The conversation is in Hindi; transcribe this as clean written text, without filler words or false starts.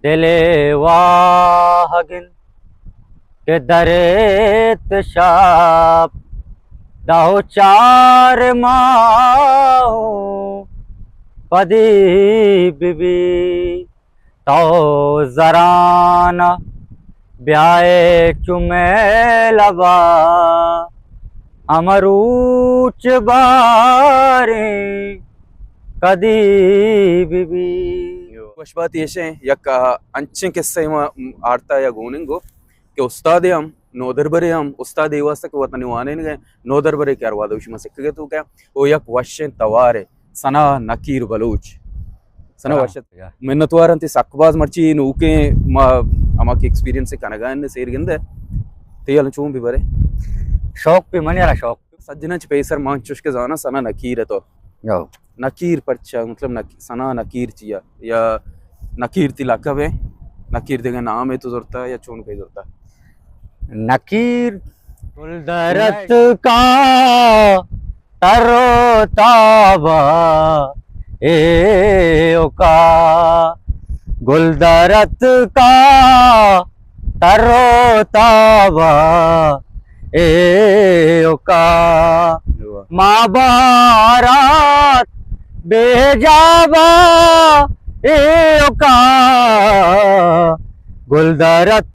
दिले वाहगिन के दरेत शाप दाहो चार माओ पदी बिबी तो जराना ब्याए चुमे लबा अमरूच बारे कदी बिबी वशबात येशे यक अंचे किस्से आड़ता या गोनिंगो कि उस्ताद हम नोदर बरे हम उस्ताद वास्ते के वतन वाने ने नोदर बरे के अरवा दोश में सिक्के तो क्या वो यक वशे तवारे सना नकीर बलूच सना वशे मिन्नतवार अंति सक्बाज मर्ची नूके अमाकी एक्सपीरियंस से कनगान ने सेर गिंदे तेयल चूम भी बरे शौक पे मन यारा शौक सज्जन पेसर मांचुश के जाना सना नकीर है तो नकीर परचा मतलब सना नकीर चिया या नकीर ती लकबे नकीर देगा नाम है तो जरूरत है या चून पे जरूरत है नकीर गुलदरत का तरो ताबा ए ओका गुलदरत का तरो ताबा ए ओका माँ बारात बेजाबा ए ओका गुलदरत